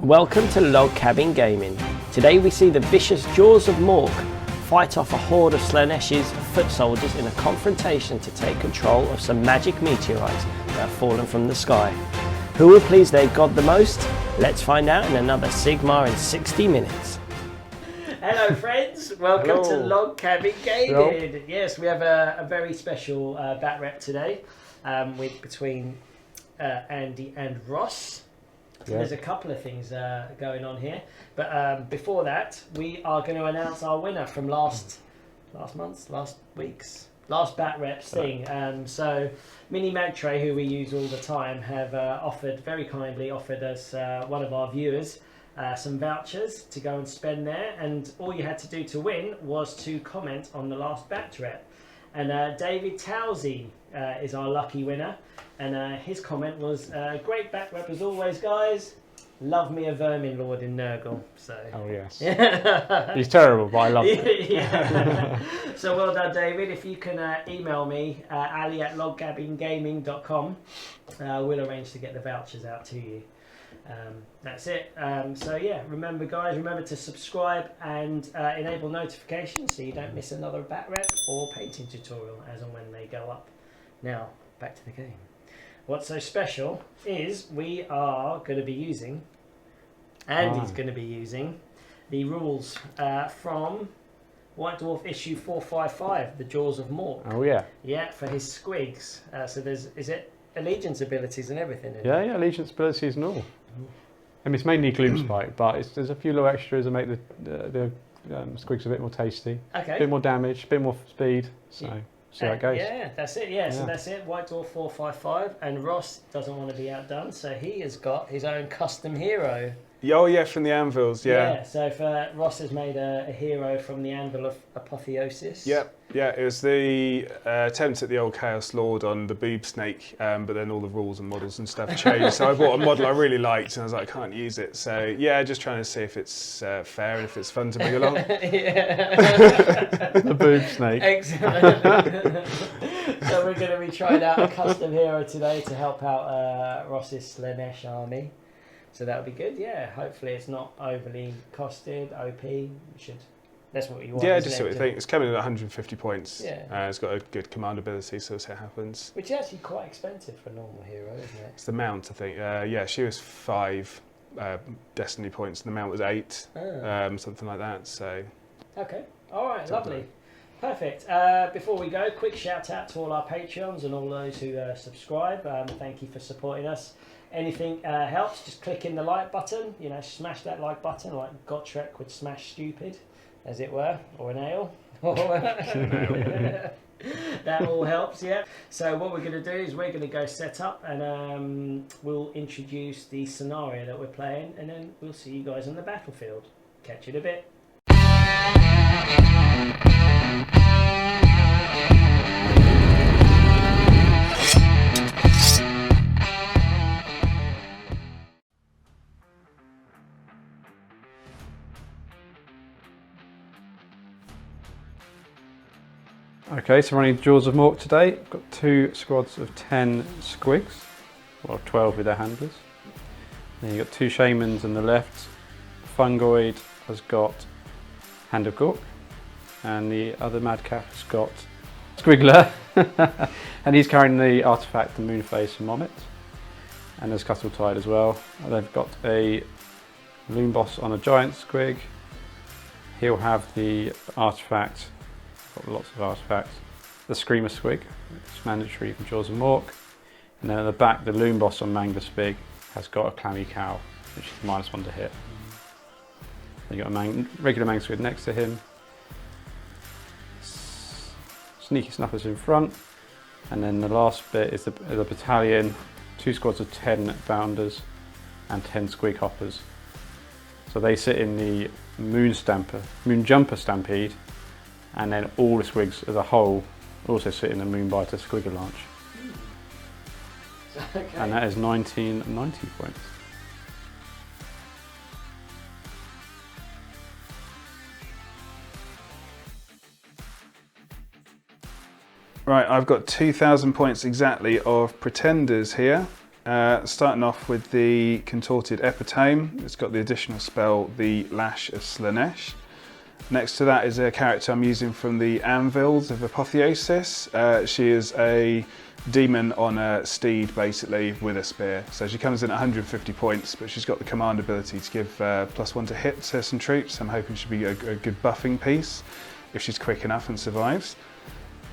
Welcome to Log Cabin Gaming. Today we see the vicious Jaws of Mork fight off a horde of Slaanesh's foot soldiers in a confrontation to take control of some magic meteorites that have fallen from the sky. Who will please their god the most? Let's find out in another Sigmar in 60 minutes. Hello friends, welcome to Log Cabin Gaming. Hello. Yes, we have a very special bat rep today between Andy and Ross. Yeah. There's a couple of things going on here, but before that, we are going to announce our winner from last week's bat reps thing. So MiniMagTray, who we use all the time, have very kindly offered us, one of our viewers, some vouchers to go and spend there, and all you had to do to win was to comment on the last bat rep. And David Towsey is our lucky winner. And his comment was, great bat rep as always, guys. Love me a Vermin Lord in Nurgle. So. Oh, yes. He's terrible, but I love it. Yeah. So well done, David. If you can email me, ali@logcabingaming.com, we'll arrange to get the vouchers out to you. That's it. So yeah, remember guys, to subscribe and enable notifications so you don't miss another bat rep or painting tutorial as and when they go up. Now, back to the game. What's so special is we are going to be using, Andy's going to be using, the rules from White Dwarf issue 455, the Jaws of Mork. Oh yeah. Yeah, for his squigs. So is it allegiance abilities and everything? Yeah, allegiance abilities and all. I mean, it's mainly Gloomspite, but there's a few little extras that make the squigs a bit more tasty. Okay. A bit more damage, a bit more speed. So. Yeah. See how it goes. Yeah, that's it. Yeah, so that's it. White Dwarf 455, and Ross doesn't want to be outdone, so he has got his own custom hero. Oh yeah, from the Anvils. Yeah. Yeah. So Ross has made a hero from the Anvil of Apotheosis. Yep. Yeah, it was the attempt at the old Chaos Lord on the boob snake, but then all the rules and models and stuff changed. So I bought a model I really liked, and I was like, I can't use it. So yeah, just trying to see if it's fair and if it's fun to bring along. The boob snake. Excellent. So we're going to be trying out a custom hero today to help out Ross's Slaanesh army. So that'll be good. Yeah, hopefully it's not overly costed. OP That's what you want. Yeah, just see what you think. It's coming in at 150 points. Yeah. It's got a good command ability, so we'll see what happens. Which is actually quite expensive for a normal hero, isn't it? It's the mount, I think. Yeah, she was 5 Destiny points, and the mount was 8, something like that. So. Okay. All right. Lovely. Perfect. Before we go, quick shout out to all our Patreons and all those who subscribe. Thank you for supporting us. Anything helps, just click in the like button. Smash that like button like Gotrek would smash stupid, as it were, or a nail. That all helps, yeah. So what we're going to do is we're going to go set up, and we'll introduce the scenario that we're playing, and then we'll see you guys on the battlefield. Catch you in a bit. Okay, so running Jaws of Mork today. Got 2 squads of 10 squigs, or 12 with their handlers. Then you've got 2 shamans on the left. Fungoid has got Hand of Gork, and the other madcap has got Squiggler, and he's carrying the Artefact, the Moonface from Mommet. And there's Cuttletide as well. And they've got a Loom Boss on a giant squig. He'll have the Artefact. Got lots of artifacts. The Screamer Squig, it's mandatory from Jaws of Mork. And then at the back, the Loom Boss on Mangler Spig has got a Clammy Cow, which is -1 to hit. Then you've got a regular Mang Squid next to him. Sneaky Snuffers in front. And then the last bit is the battalion, 2 squads of 10 Bounders and 10 Squig Hoppers. So they sit in the Moon Jumper Stampede. And then all the squigs as a whole also sit in the Moonbiter Squigger Launch. Okay. And that is 1990 points. Right, I've got 2,000 points exactly of Pretenders here. Starting off with the Contorted Epitome. It's got the additional spell, the Lash of Slaanesh. Next to that is a character I'm using from the Anvils of Apotheosis. She is a demon on a steed, basically, with a spear. So she comes in at 150 points, but she's got the command ability to give +1 to hit to some troops. I'm hoping she'll be a good buffing piece if she's quick enough and survives.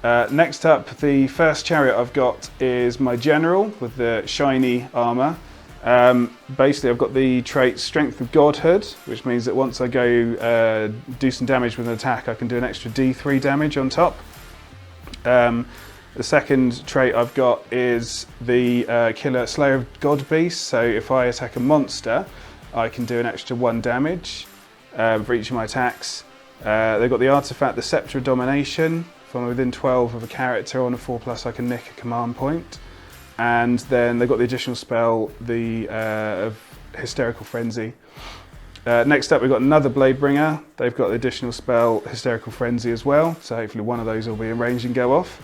Next up, the first chariot I've got is my general with the shiny armour. Basically, I've got the trait Strength of Godhood, which means that once I go do some damage with an attack, I can do an extra D3 damage on top. The second trait I've got is the Killer Slayer of God Beasts. So if I attack a monster, I can do an extra 1 damage for each of my attacks. They've got the Artefact, the Sceptre of Domination. If I'm within 12 of a character on a 4+, I can nick a command point. And then they've got the additional spell, the of Hysterical Frenzy. Next up, we've got another Bladebringer. They've got the additional spell, Hysterical Frenzy as well. So hopefully one of those will be in range and go off.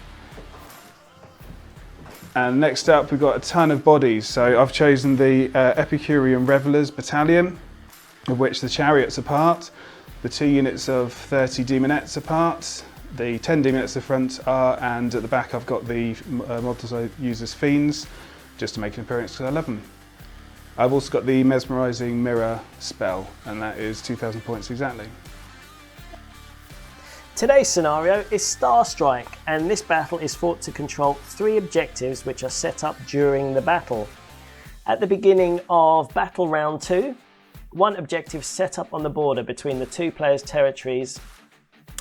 And next up, we've got a ton of bodies. So I've chosen the Epicurean Revelers Battalion, of which the Chariots are part, the 2 units of 30 Demonettes are part, the 10 Demonettes at the front are, and at the back I've got the models I use as Fiends, just to make an appearance because I love them. I've also got the Mesmerising Mirror spell, and that is 2,000 points exactly. Today's scenario is Star Strike, and this battle is fought to control 3 objectives which are set up during the battle. At the beginning of battle round 2, 1 objective set up on the border between the 2 players' territories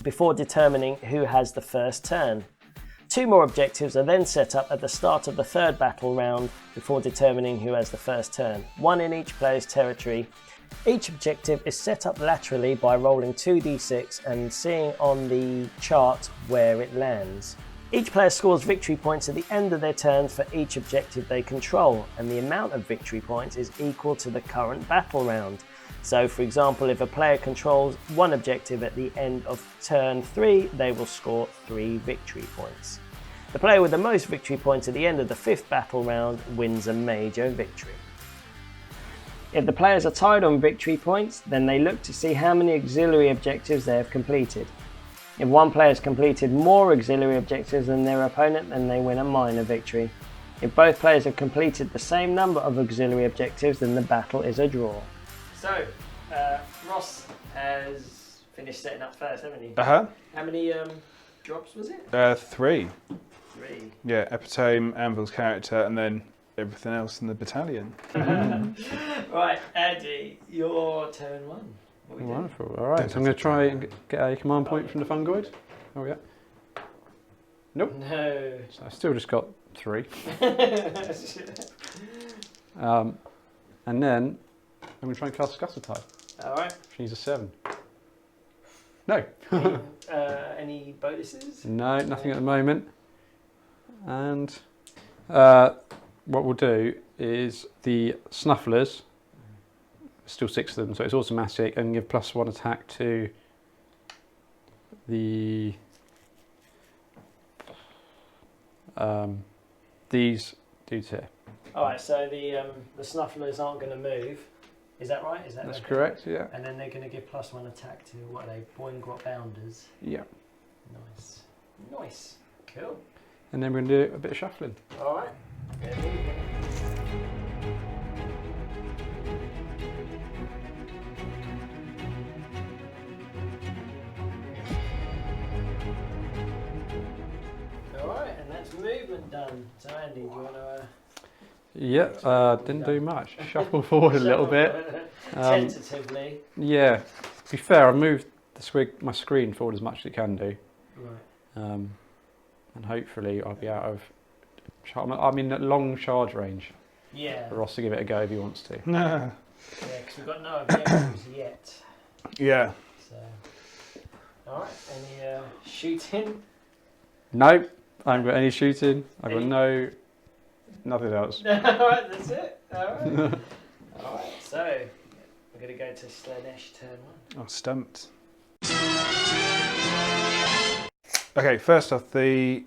before determining who has the first turn. 2 more objectives are then set up at the start of the 3rd battle round before determining who has the first turn, 1 in each player's territory. Each objective is set up laterally by rolling 2d6 and seeing on the chart where it lands. Each player scores victory points at the end of their turns for each objective they control, and the amount of victory points is equal to the current battle round. So for example, if a player controls 1 objective at the end of turn 3, they will score 3 victory points. The player with the most victory points at the end of the 5th battle round wins a major victory. If the players are tied on victory points, then they look to see how many auxiliary objectives they have completed. If one player has completed more auxiliary objectives than their opponent, then they win a minor victory. If both players have completed the same number of auxiliary objectives, then the battle is a draw. So, Ross has finished setting up first, haven't you? Uh-huh. How many drops was it? 3. 3. Yeah, Epitome, Anvil's character, and then everything else in the battalion. Right, Eddie, your turn 1. What we Wonderful. All right, so I'm going to try and get a command point from the Fungoid. Oh, yeah. Nope. No. So I've still just got 3. And then I'm going to try and cast Scuttle. Alright. Which needs a 7. No. Any bonuses? No, nothing at the moment. And what we'll do is the Snufflers, still 6 of them, so it's automatic, and give +1 attack to the these dudes here. Alright, so the Snufflers aren't going to move. Is that right? That's correct, yeah. And then they're going to give +1 attack to, what are they, Boingrot Bounders? Yeah. Nice. Nice. Cool. And then we're going to do a bit of shuffling. Alright. Alright, and that's movement done. So Andy, do you want to... Yeah, didn't do much. Shuffle forward a little bit. Tentatively. Yeah. To be fair, I've moved my screen forward as much as it can do. Right. And hopefully I'll be out of... I'm in long charge range. Yeah. For Ross to give it a go if he wants to. Yeah, because we've got no objectives yet. Yeah. So, alright, any shooting? Nope, I haven't got any shooting. I've got nothing else. Alright, that's it. Alright. Alright, so we're going to go to Slaanesh turn 1. I'm stumped. Okay, first off, the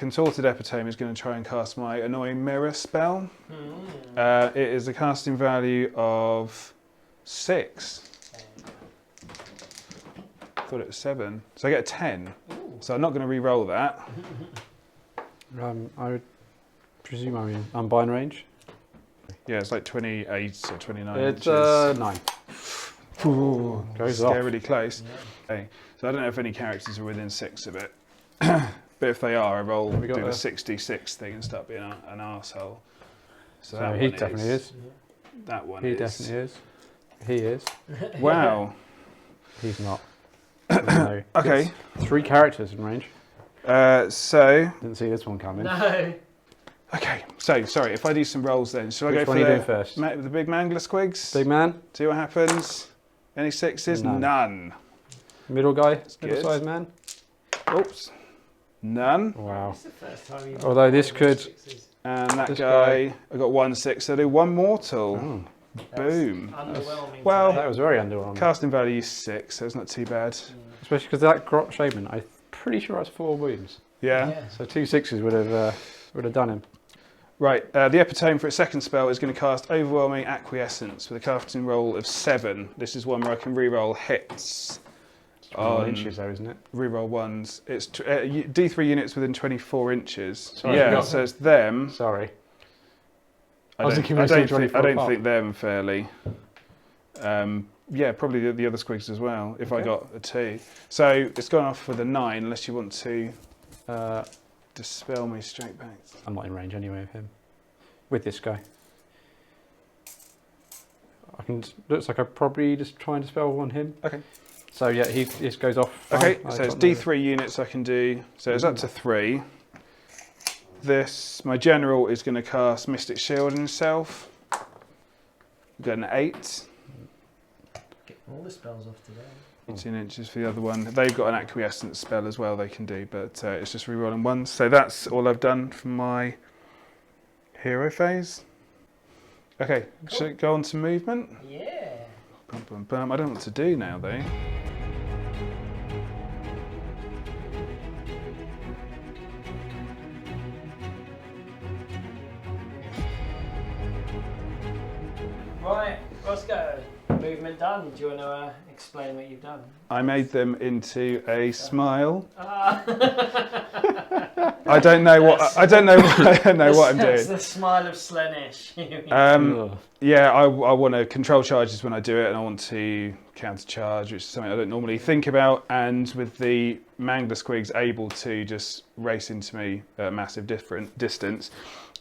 Contorted Epitome is going to try and cast my annoying mirror spell. It is a casting value of 6. I thought it was 7. So I get a 10. So I'm not going to re-roll that. I would presume I'm in unbind range. Yeah, it's like 28 or 29 It's inches. 9. Ooh, Goes off. scarily close. Okay. So I don't know if any characters are within 6 of it. But if they are, I roll, do the 66 thing and start being an arsehole. So that he one definitely is. That one He is. definitely is. He is. Wow. He's not. No. Okay. 3 characters in range. So, Didn't see this one coming. No. okay. So, sorry, if I do some rolls then, shall I Which go one for are you doing first? the big mangler squigs? Big man, See what happens? Any 6s? None. None. middle guy, good. middle sized man. Oops. None. Wow. It's the first time you've Although this could. And that This guy, I got 1 6, so I do 1 mortal. Oh, Boom. Underwhelming. Well- that was very underwhelming. Casting value is 6, so it's not too bad. Especially because that Grot Shaman, I'm pretty sure that's 4 wounds. Yeah. So 2 6s would have done him. Right, the epitome for its second spell is going to cast Overwhelming Acquiescence with a casting roll of 7. This is one where I can reroll hits. On inches though, isn't it? reroll ones. It's D3 units within 24 inches. Sorry, yeah, no. so it's them. Sorry. I was don't, thinking I we were don't, saying think, 24 I don't apart. think them fairly. Yeah, probably the other squigs as well, if I Okay. got a 2. So it's gone off with a 9, unless you want to dispel me straight back. I'm not in range anyway of him. With this guy. Looks like I probably just try and dispel on him. Okay. So yeah, this goes off. fine. Okay, I so it's got no- D3 units I can do. So it's up to 3. My general is going to cast Mystic Shield on himself. Got an 8. Get all the spells off today. 18 inches for the other one. They've got an acquiescence spell as well they can do, but it's just rerolling 1. So that's all I've done for my hero phase. Okay, Cool. should I go on to movement? Yeah. Bum, bum, bum. I don't know what to do now though. Right, Roscoe. Movement done. Do you want to explain what you've done? I made them into a smile. Ah. I don't know what I don't know what I'm That's doing. the smile of Slaanesh. Ugh. Yeah, I want to control charges when I do it, and I want to counter charge, which is something I don't normally think about. And with the Mangler Squigs able to just race into me at a massive different distance,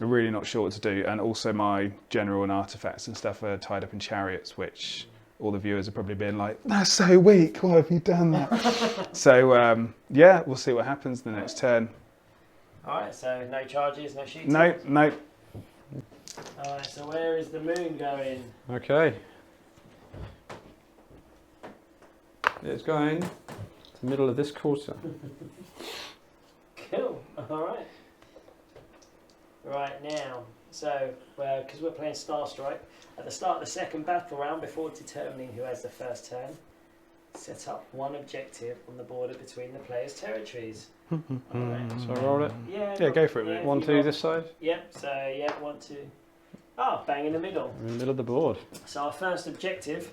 I'm really not sure what to do. And also my general and artifacts and stuff are tied up in chariots, which all the viewers are probably being like, "That's so weak. Why have you done that?" So yeah, we'll see what happens the next turn. Alright, so no charges, no shooting. Nope, nope. Alright, so where is the moon going? Okay. It's going to the middle of this quarter. Cool. Alright. Right now, so because we're playing Star Strike, at the start of the second battle round, before determining who has the first turn, set up one objective on the border between the players' territories. Alright. So I roll it. Yeah, go for it, mate. 1, you 2 roll. this side. Yep, so yeah, 1, 2. Ah, bang in the middle. In the middle of the board. So our first objective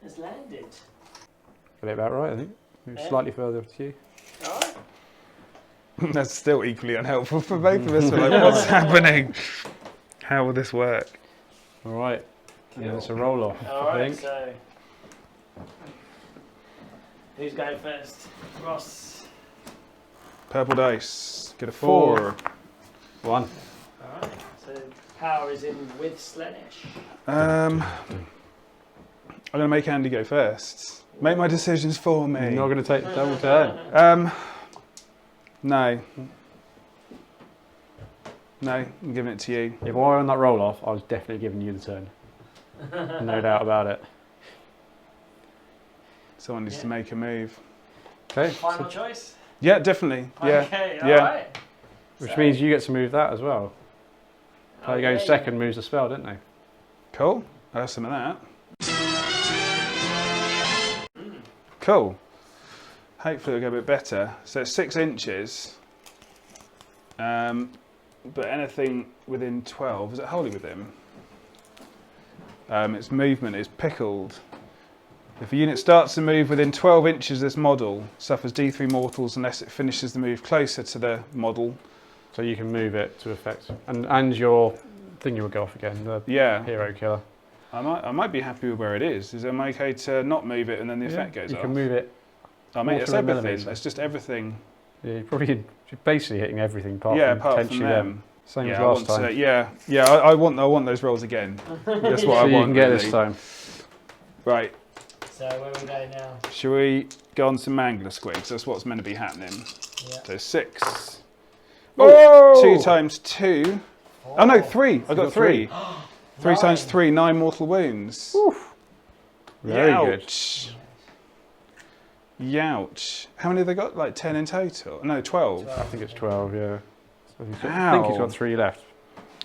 has landed. Got it about right, I think. Maybe Yeah. slightly further to you. Alright. That's still equally unhelpful for both of us. We're like, what's happening? How will this work? All right. And then it's a roll off, I Alright, think. so who's going first? Ross. Purple dice. Get a 4. 1. Alright, so power is in with Slaanesh. I'm going to make Andy go first. Make my decisions for me. You're not going to take the double turn. No. No, I'm giving it to you. If I were on that roll off, I was definitely giving you the turn. No doubt about it. Someone needs Yeah. to make a move. Okay. Final choice? Yeah, definitely. Yeah. Okay, Yeah. alright. Which So- means you get to move that as well. Player going Okay. second moves the spell, didn't they? Cool. I'll have some of that. Cool. Hopefully it'll go a bit better. So it's 6 inches. But anything within 12, is it wholly with him? Its movement is pickled. If a unit starts to move within 12 inches of this model, suffers D3 mortals unless it finishes the move closer to the model. So you can move it to effect, and your thing will go off again. The hero killer. I might be happy with where it is. Is it okay to not move it and then the effect goes off? You can move it. Oh mate, it's everything. It's just everything. Yeah, you're basically hitting everything apart from potentially them. Same as last time. I want those rolls again. That's what I want. You can get this time. Right. So where we go now? Shall we go on some Mangler squigs? That's what's meant to be happening. Yeah. So 6. Oh! 2 times 2. Oh no, 3. I got 3. 3 times 3, 9 mortal wounds. Oof. Very good. Youch. How many have they got? Like 10 in total? No, 12. I think it's 12, yeah. So I think he's got 3 left.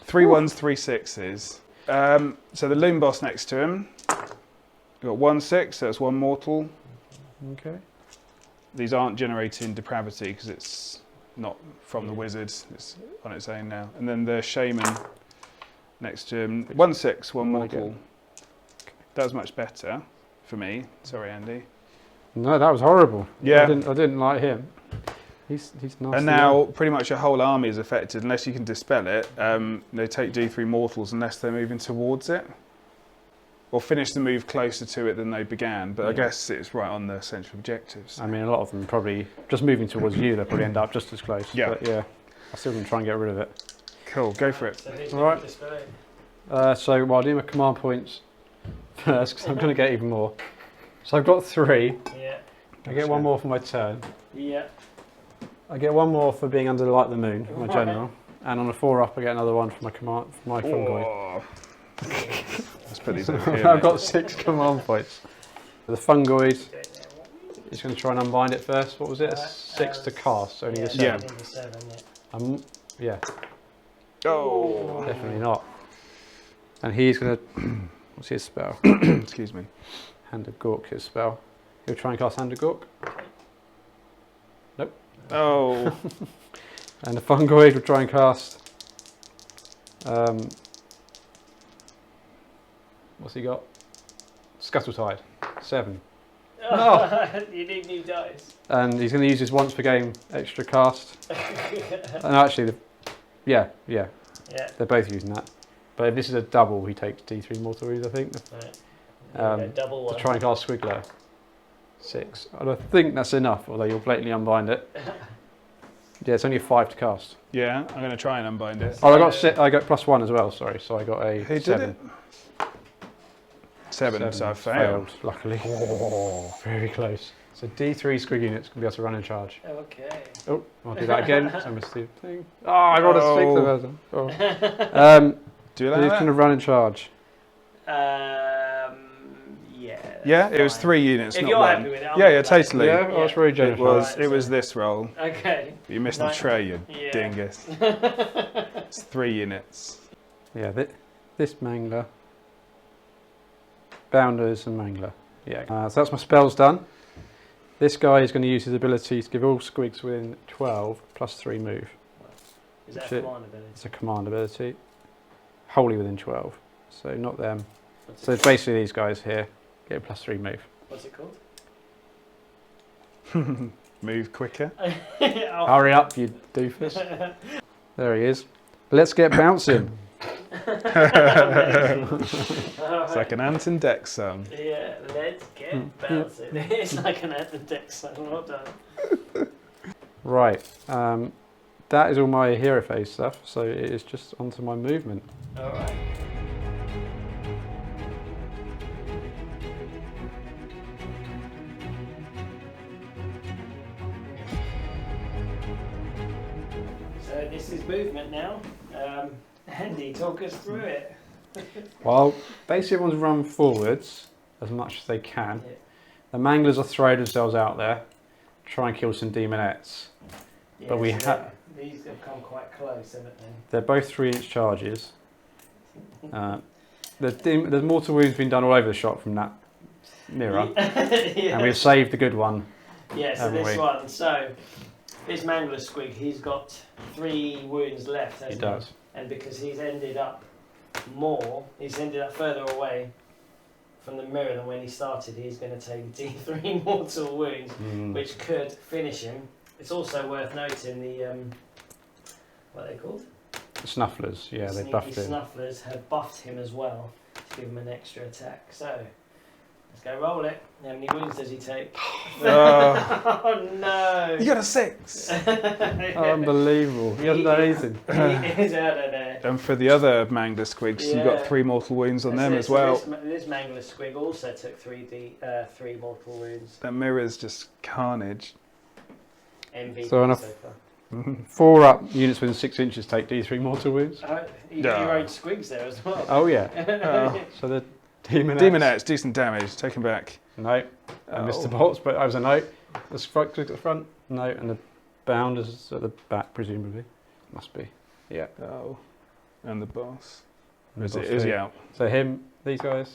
3 1s, 3 6s. So the loom boss next to him. We've got 1 6, so that's 1 mortal. Okay. These aren't generating depravity because it's not from the wizards. It's on its own now. And then the shaman next to him. 1 6, 1 mortal. Okay. That was much better for me. Sorry, Andy. No, that was horrible. Yeah. I didn't like him. He's nasty. And now pretty much your whole army is affected unless you can dispel it. They take D3 mortals unless they're moving towards it. Or finish the move closer to it than they began. But I guess it's right on the central objectives. I mean, a lot of them probably, just moving towards you, they'll probably end up just as close. Yeah. But yeah, I still going to try and get rid of it. Cool, go for it. So who's All right. dispel it? So I'll do my command points first because I'm going to get even more. So I've got 3. Yeah. I get 1 more for my turn. Yeah. I get 1 more for being under the light of the moon, my general. And on a 4 up, I get another 1 for my command, for my fungoid. Let's put these over here. I've got 6 command points. The fungoid is going to try and unbind it first. What was it? 6 to cast, only a 7. Yeah. Oh. Definitely not. And he's going to. What's his spell? Excuse me. Hand of Gork, his spell. He'll try and cast Hand of Gork. Nope. Oh. And the fungoid will try and cast. What's he got? Scuttle-tide. 7. No! You need new dice. And he's going to use his once per game extra cast. And actually, yeah. They're both using that. But if this is a double, he takes D3 mortal wounds, I think. Right. Double one. To try and cast Squiggler. 6. I don't think that's enough, although you'll blatantly unbind it. Yeah, it's only a 5 to cast. Yeah, I'm going to try and unbind it. Oh, I got +1 as well, sorry. So I got a Who 7. did it? 7, so I failed. Luckily. Oh, very close. So D3 Squig units can be able to run and charge. Okay. Oh, I'll do that again. So I missed the thing. Oh, I rolled a 6 of them. Oh. Do you like like that? Going to run and charge. Yeah, it was 3 units, if not you're 1. happy with it, Yeah, totally. Yeah, I was very generous. It was this roll. Okay. You missed the tray, you dingus. It's 3 units. Yeah, this Mangler. Bounders and Mangler. Yeah. So that's my spells done. This guy is going to use his ability to give all squigs within 12 +3 move. Is that a command ability? It's a command ability. Wholly within 12. So not them. So it's basically these guys here get a +3 move. What's it called? Move quicker. Hurry up, you doofus. There he is. Let's get bouncing. It's like an Ant and Dex song. Yeah, let's get bouncing. It's like an Ant and Dex song. Well done. Right. That is all my hero phase stuff. So it is just onto my movement. All right. So this is movement now. Andy, talk us through it. Well, basically everyone's run forwards as much as they can. Yeah. The Manglers will throw themselves out there, try and kill some demonettes. Yeah, But we so have. These have come quite close, haven't they? They're both 3-inch charges. The mortal wound's been done all over the shop from that mirror, Yeah. and we've saved the good one. Yeah, so haven't this we? one. So This Mangler Squig, he's got 3 wounds left, hasn't he? does. And because he's ended up further away from the mirror than when he started, he's going to take D3 mortal wounds, which could finish him. It's also worth noting the, what are they called? The Snufflers, yeah, they buffed him. Snufflers have buffed him as well to give him an extra attack. So, let's go roll it. How many wounds does he take? Oh no! You got a 6! Unbelievable. He hasn't done anything. He is out of there. And for the other Mangler Squigs, you've got 3 mortal wounds on them as well. This Mangler Squig also took 3 mortal wounds. That mirror's just carnage. MVP So enough. far. 4 up units within 6 inches take D3 mortal wounds. You got your own Squigs there as well. Oh yeah. So the Demonettes. Demonettes, decent damage. Take him back. No. I missed the bolts, but I was a no. The strike at the front, no, and the Bounders at the back, presumably. Must be. Yeah. Oh. And the boss. And Is the boss he too. out? So him, these guys.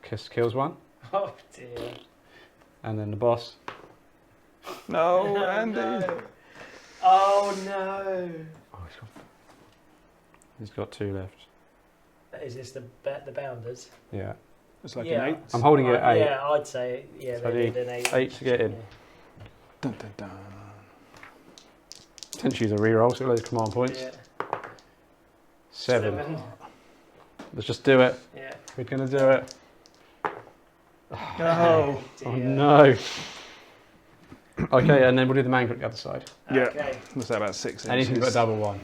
Kiss kills 1. Oh dear. And then the boss. No, Andy. No. Oh no. Oh, he's got 2 left. Is this the Bounders? Yeah. It's like Yeah. an 8. I'm holding it at 8. Yeah, I'd say So they did an 8. 8 to get in. Dun, dun, dun. Potentially use a reroll, so those command points. Yeah. 7. Let's just do it. Yeah. We're going to do it. No. Oh no. Okay, and then we'll do the Mangler at the other side. Yeah. Okay. What's that, about 6 inches? Anything but a double 1.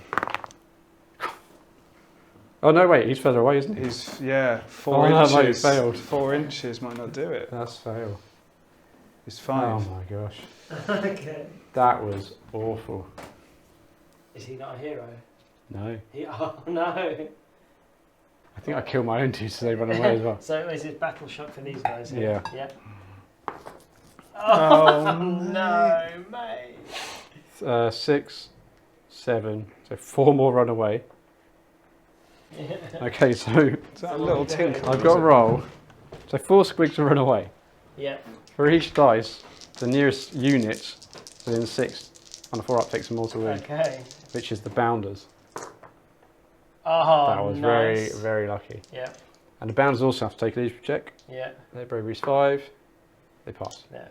Oh no, wait, he's further away, isn't he? He's, yeah, 4 Oh, no, inches. mate, he's failed. 4 inches might not do it. That's fail. He's 5. Oh my gosh. Okay. That was awful. Is he not a hero? No. Oh no. I think I killed my own 2 so they run away as well. So is it battle shock for these guys? Yeah. Yeah. Oh, no, mate. 6, 7, so 4 more run away. Okay, so Is that a little tinkle? I've got a roll. So 4 squigs to run away. Yeah. For each dice, the nearest unit within 6 on a 4 up takes a mortal wound, Okay. which is the Bounders. Oh, That was nice. very, very lucky. Yeah. And the Bounders also have to take a leadership check. Yeah. Their bravery's 5. They pass. Yeah.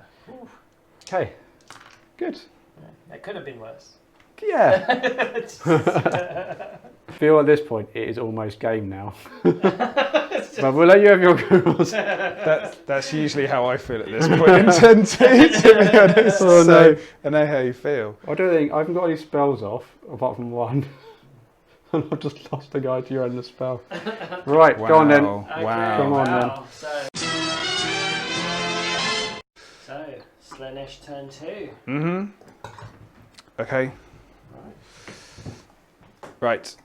Okay. Good. That could have been worse. Yeah. I feel at this point it is almost game now. But we'll let you have your girls. That's usually how I feel at this point in 10 to be honest. Oh, So, no. I know how you feel. I don't think I haven't got any spells off apart from 1. And I've just lost a guy to your endless spell. Right, go on then. Okay, Wow. Come on, wow. So Slaanesh turn 2. Mm-hmm. Okay. Right.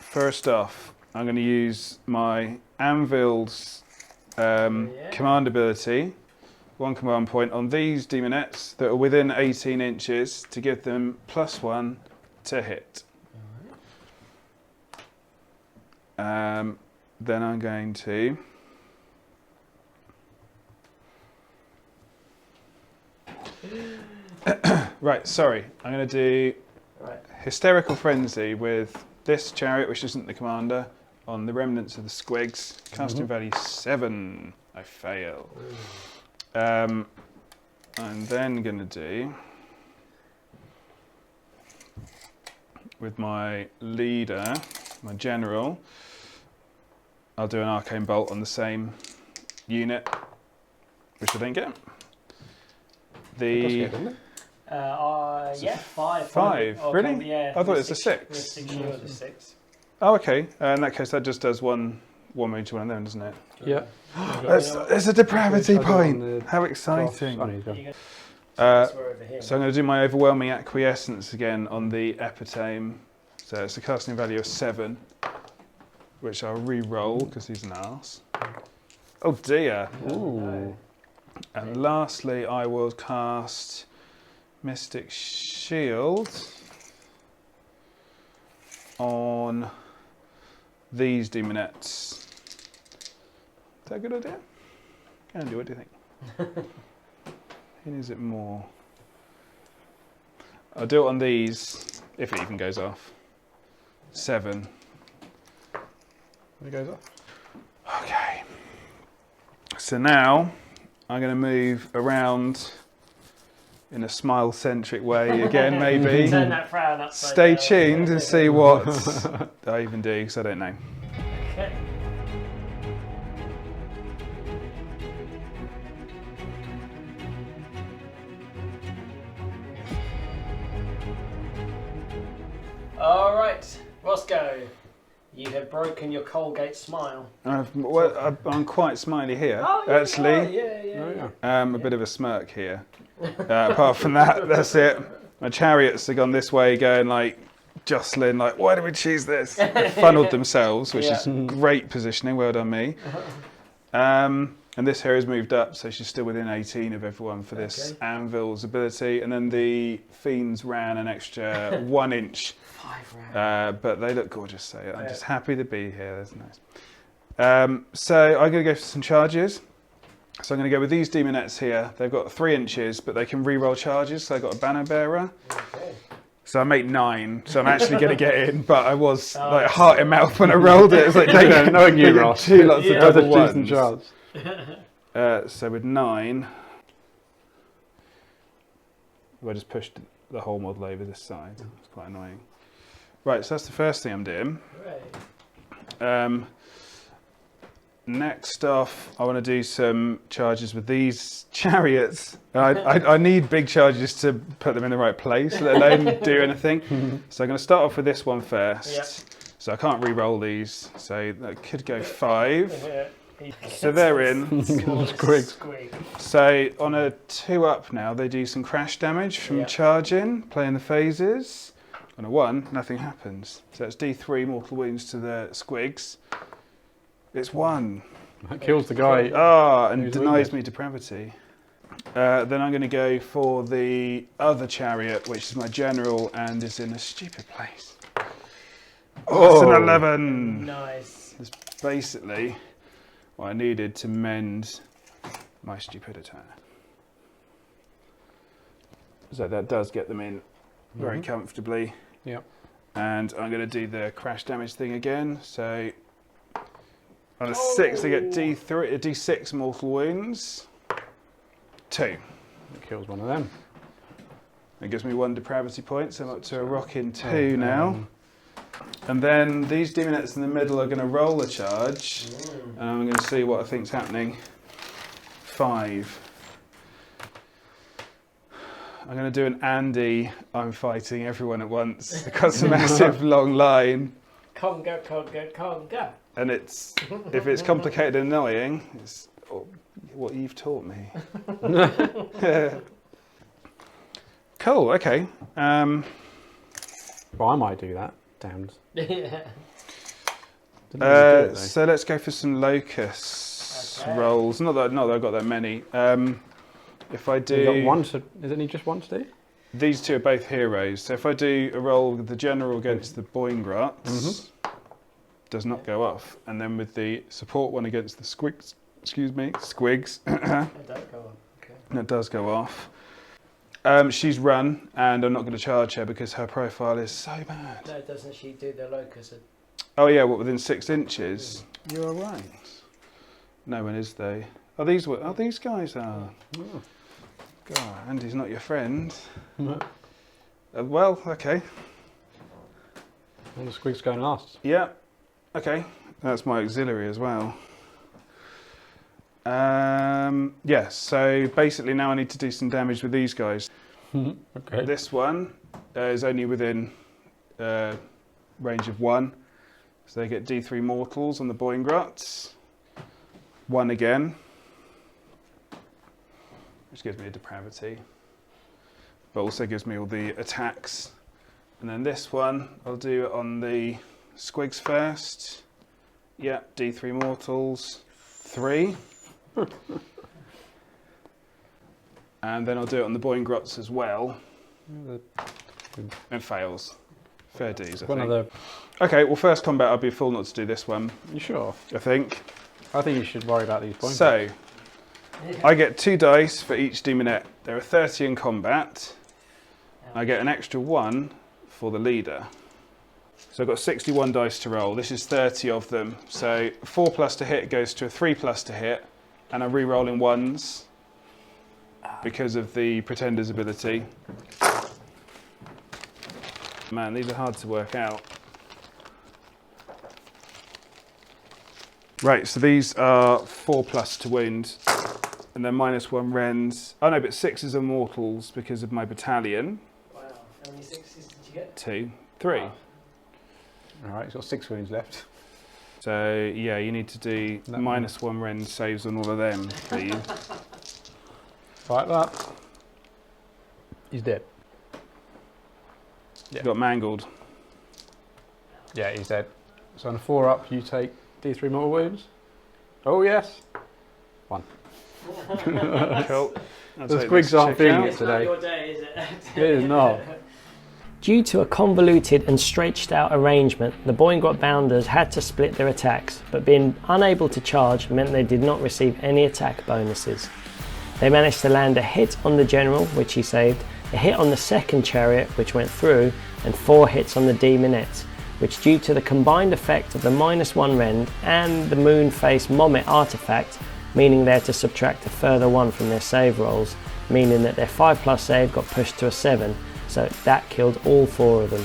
First off, I'm going to use my Anvil's command ability, 1 command point on these Demonettes that are within 18 inches to give them +1 to hit. Then I'm going to right, sorry. I'm going to do Hysterical Frenzy with this Chariot, which isn't the commander, on the remnants of the squigs. Casting value 7. I fail. I'm then going to do, with my leader, my general, I'll do an Arcane Bolt on the same unit, which I didn't get. Yeah, 5. 5, really? Yeah. I thought it was a 6. Mystic Shield is 6. Oh, okay. In that case, that just does one wound to one of them, doesn't it? Yeah. There's a depravity I got on point. the How exciting. Oh, no, he's gone. So I'm going to do my Overwhelming Acquiescence again on the Epitome. So it's a casting value of 7, which I'll re-roll because he's an arse. Oh dear. Ooh. And lastly, I will cast Mystic Shield on these Demonettes. Is that a good idea? Can do. What do you think? Is it more? I'll do it on these, if it even goes off. 7. It goes off. Okay. So now I'm going to move around in a smile-centric way again, maybe. Turn that frown upside Stay down. tuned and see what I even do, because I don't know. Okay. All right, Roscoe, you have broken your Colgate smile. I'm quite smiley here, Oh, actually. Yeah. A bit of a smirk here. Apart from that, that's it. My chariots have gone this way, going like jostling, like, why do we choose this? They funneled themselves, which is great positioning. Well done, me. And this here has moved up, so she's still within 18 of everyone for this Anvil's ability. And then the Fiends ran an extra 1 inch. 5 rounds. But they look gorgeous, so I'm just happy to be here. That's nice. So I'm going to go for some charges. So I'm going to go with these demonettes here. They've got 3 inches, but they can re-roll charges. So I've got a banner bearer. Okay. So I make 9. So I'm actually going to get in, but I was like heart in mouth when I rolled it. It's like, knowing you, Ross. 2 lots of double decent ones. chance. So with 9, I just pushed the whole model over this side. It's quite annoying. Right, so that's the first thing I'm doing. Right. Next off, I want to do some charges with these chariots. I need big charges to put them in the right place, let alone do anything. So I'm going to start off with this one first. Yep. So I can't re-roll these, so that could go 5. So they're in. Squig. So on a 2 up now, they do some crash damage from charging, playing the phases. On a 1, nothing happens. So that's D3 mortal wounds to the squigs. It's 1. That kills the guy. And denies me depravity. Then I'm going to go for the other chariot, which is my general, and is in a stupid place. It's an 11. Nice. It's basically what I needed to mend my stupidity. So that does get them in very comfortably. Yep. And I'm going to do the crash damage thing again. So on a 6, they get D6 mortal wounds. 2. It kills one of them. It gives me 1 depravity point, so I'm up to a rocking 2 now. And then these demonettes in the middle are going to roll a charge, and I'm going to see what I think's happening. 5. I'm going to do an Andy, I'm fighting everyone at once, because a massive long line. Conga. And it's, if it's complicated and annoying, it's what you've taught me. Cool, okay. Well, I might do that. Damned. So let's go for some locust rolls. Not that I've got that many. If I do... You've got one to, is it just one to do? These two are both heroes. So if I do a roll with the general against the Boingrots, does not go off. And then with the support one against the squigs, It does go on. Okay. That does go off. She's run, and I'm not going to charge her because her profile is so bad. No, doesn't she do the locust? Oh yeah, what, within 6 inches? You're right. No one is though. Oh, these guys are. Oh. God, Andy's not your friend. Well, okay. And the squig's going last. Yeah. Okay. That's my auxiliary as well. Yeah, so basically now I need to do some damage with these guys. Okay. This one is only within range of 1. So they get D3 mortals on the Boingrots. 1 again. Which gives me a depravity. But also gives me all the attacks. And then this one, I'll do it on the squigs first. Yeah, D3 mortals. 3. And then I'll do it on the Boingrots as well. And fails. Fair dues, I think. Okay, well, first combat, I'd be a fool not to do this one. You sure? I think. I think you should worry about these points. So, I get 2 dice for each demonette. There are 30 in combat. I get an extra 1 for the leader. So I've got 61 dice to roll. This is 30 of them. So 4 plus to hit goes to a 3 plus to hit. And I'm re-rolling 1s because of the Pretender's ability. Man, these are hard to work out. Right, so these are 4 plus to wound. And then -1 rends. Oh no, but 6s are mortals because of my battalion. Wow. How many 6s did you get? 2, 3. Oh. Alright, he's got 6 wounds left. So yeah, you need to do -1 rend saves on all of them, please. Like that. He's dead. Yeah. Got mangled. Yeah, he's dead. So on a 4 up, you take D3 mortal wounds. Oh yes. 1. Cool. The squigs aren't feeling it It's not today. your day, is it? It is not. Due to a convoluted and stretched out arrangement, the Boingrot Bounders had to split their attacks, but being unable to charge meant they did not receive any attack bonuses. They managed to land a hit on the General, which he saved, a hit on the second Chariot, which went through, and 4 hits on the Demonettes, which due to the combined effect of the -1 rend and the Moonface Mommet artifact, meaning they had to subtract a further 1 from their save rolls, meaning that their 5+ save got pushed to a 7, so that killed all 4 of them.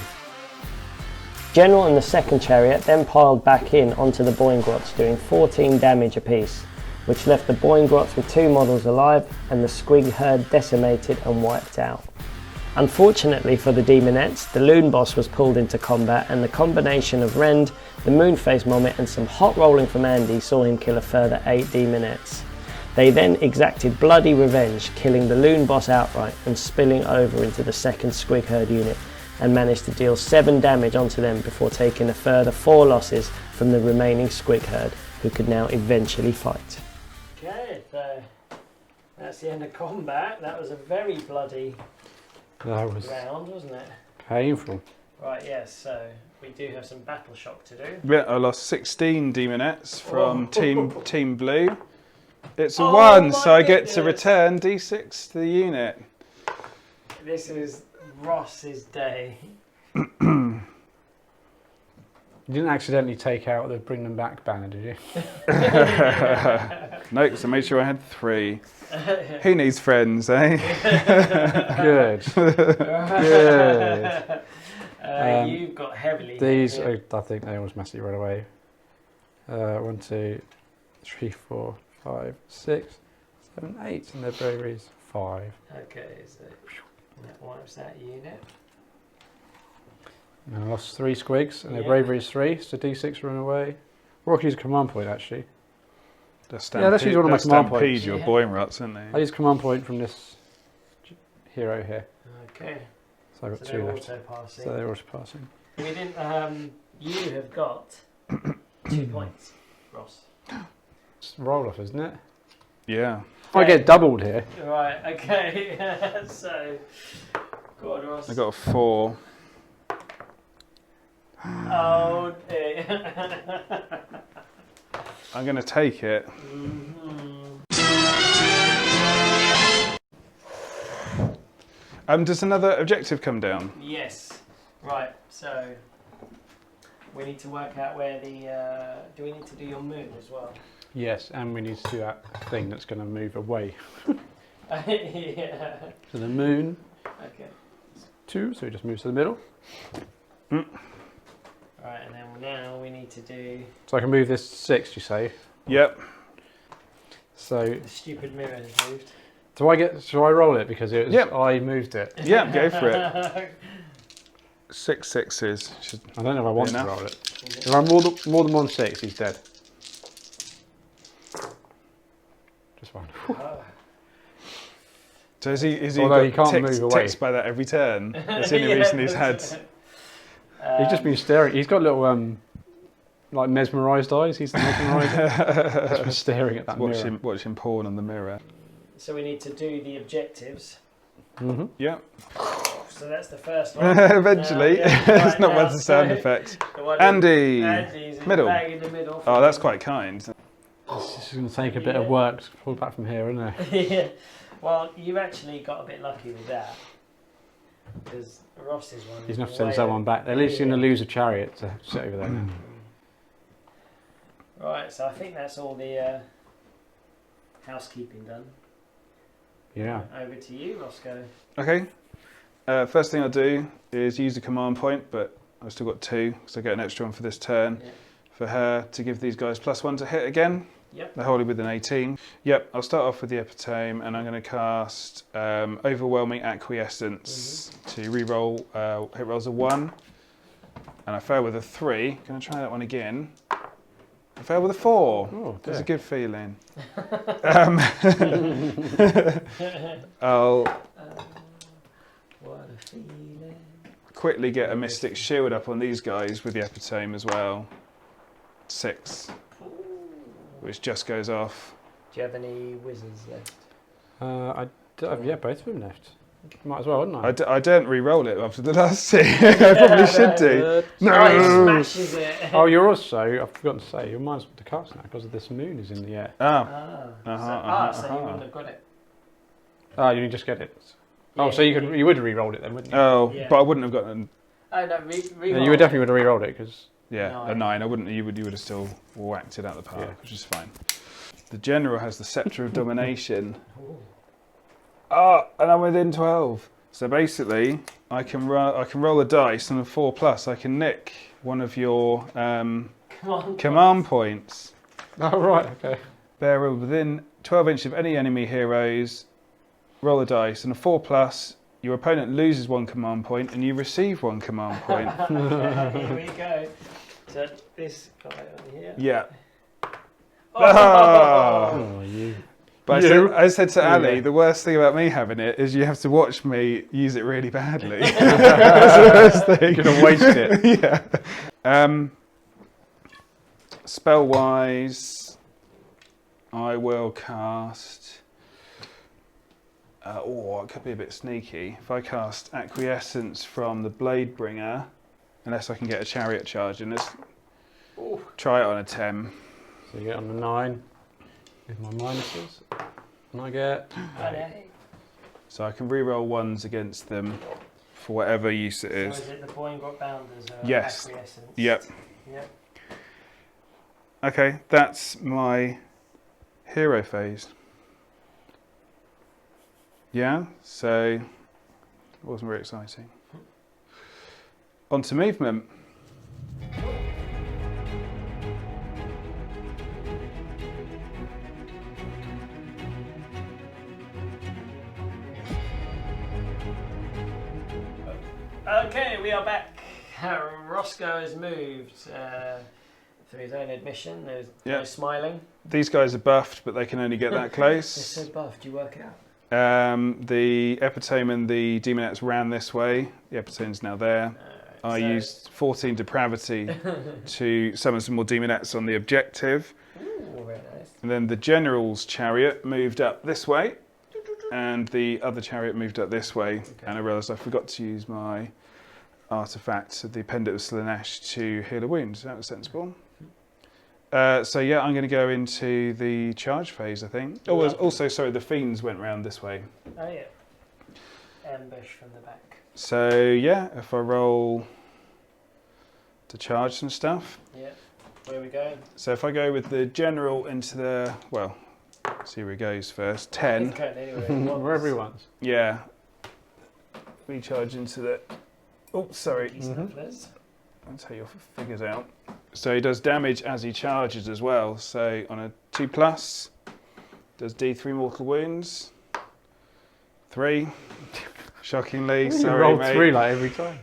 General and the second Chariot then piled back in onto the Boingrots, doing 14 damage apiece, which left the Boingrots with 2 models alive and the Squig herd decimated and wiped out. Unfortunately for the Demonettes, the Loon Boss was pulled into combat, and the combination of Rend, the Moonface Mommet and some hot rolling from Andy saw him kill a further 8 Demonettes. They then exacted bloody revenge, killing the Loon Boss outright and spilling over into the second Squig herd unit, and managed to deal 7 damage onto them before taking a further 4 losses from the remaining Squig herd, who could now eventually fight. Okay, so that's the end of combat. That was a very bloody That was round, wasn't it? painful. Right, yes, so we do have some battle shock to do. Yeah, I lost 16 demonettes from Team Blue. It's a Oh 1, my so I get to goodness. return D6 to the unit. This is Ross's day. You didn't accidentally take out the bring them back banner, did you? No, because I made sure I had 3. Who needs friends, eh? Good. Good. You've got heavily. These, hit. I think they almost massively run away. 1, 2, 3, 4, 5, 6, 7, 8, and their bravery is 5. Okay, so that wipes that unit. And I lost 3 squigs, and their Yeah. bravery is 3, so D6 run away. Or I could use a command point actually. Yeah, let's use one of my command Stampede points. your Yeah. Boinrots, aren't they? I use command point from this hero here. Okay, So I've got so 2 they're left. also passing. So they're also passing. We didn't. You have got 2 points, Ross. It's roll off, isn't it? Yeah. I get doubled here. Right. Okay. So, go on, Ross. I got a 4. Oh dear. I'm going to take it. Does another objective come down? Yes. Right. So we need to work out where the. Do we need to do your moon as well? Yes, and we need to do that thing that's going to move away. Yeah. So the moon, Okay. 2, so it just moves to the middle. Right, and then now we need to do So I can move this 6, you say. Yep. So the stupid mirror has moved. shall I roll it because it was Yep. I moved it? Yep, go for it. 6 6s. I don't know if I want to enough. roll it. If I'm more than 1 6, he's dead. Just 1. So is he Although he got can't move away. ticked by that every turn? That's the only reason he's had. He's just been staring. He's got little like mesmerised eyes. He's the mesmeriser. He's been staring at that mirror. Watching porn on the mirror. So we need to do the objectives. Mm-hmm. Yep. So that's the first one. Eventually. Yeah, It's not now, one the sound so effect. the one Andy. Andy's in Middle. the bag in the middle. Oh, that's quite kind. This is going to take a bit of work to pull back from here, isn't it? Yeah. Well, you've actually got a bit lucky with that. Because Ross's one. He's going to have to send someone back. At least he's going to lose a chariot to sit over there now. Right, so I think that's all the housekeeping done. Yeah. Over to you, Roscoe. Okay. First thing I'll do is use a command point, but I've still got 2, so I get an extra one for this turn. Yeah. For her to give these guys +1 to hit again. Yep. They're wholly within 18. Yep, I'll start off with the epitome, and I'm going to cast Overwhelming Acquiescence to re-roll hit rolls of 1. And I fail with a 3. Going to try that one again. I fail with a 4. Oh, That's a dear. good feeling. I'll What a feeling. quickly get a Mystic Shield up on these guys with the epitome as well. 6. Which just goes off. Do you have any wizards left? Yeah, both of them left. Might as well, wouldn't I? I don't re-roll it after the last 2. I probably should do. No! Oh, he smashes it. Oh, you're also, I've forgotten to say, you're minus to cast now because of this moon is in the air. So you wouldn't have got it. Oh, you just get it. Yeah, Oh, so you would have re-rolled it then, wouldn't you? Oh, Yeah. but I wouldn't have gotten. Oh no, Yeah, you would definitely would have re-rolled it because. Yeah, a 9. I wouldn't. You would have still whacked it out the park, Yeah. which is fine. The general has the Sceptre of Domination. Oh, and I'm within 12. So basically, I can roll a dice and a 4+. I can nick one of your command points. Oh right, okay. Bear within 12 inches of any enemy heroes. Roll a dice and a 4+. Your opponent loses 1 command point and you receive 1 command point. Here we go. So this guy on here. Yeah. Oh, you. But You. I said to Ali, Yeah. the worst thing about me having it is you have to watch me use it really badly. That's the worst thing. You're gonna waste it. Yeah. Spell-wise, I will cast. It could be a bit sneaky. If I cast Acquiescence from the Bladebringer, unless I can get a Chariot charge in this. Try it on a 10. So you get on the 9 with my minuses, and I get. So I can re-roll 1s against them for whatever use it is. So is it the Boeing got bounders? Yes. Acquiescence? Yep. Yep. Okay, that's my hero phase. Yeah, so it wasn't very exciting. On to movement. Okay, we are back. Roscoe has moved through his own admission. There's no smiling. These guys are buffed, but they can only get that They're close. so buff. Do you work it out? The epitome and the demonettes ran this way. The epitome's now there. I used 14 depravity to summon some more demonettes on the objective. Ooh, very nice. And then the general's chariot moved up this way, and the other chariot moved up this way. Okay. And I realised I forgot to use my artefact, the Pendant of Slaanesh, to heal a wound. That was sensible. So yeah, I'm going to go into the charge phase, I think. Oh, also, sorry, the fiends went round this way. Oh yeah. Ambush from the back. So yeah, if I roll to charge some stuff. Yeah. Where are we going? So if I go with the general into the, well, see where he goes first. 10. He's going anywhere he wants. Wherever he wants. Yeah. Recharge into the. Oh, sorry. Snufflers. That's how your figures out. So he does damage as he charges as well. So on a 2+, does D3 mortal wounds. 3. Shockingly, You sorry, roll mate. 3 like every time.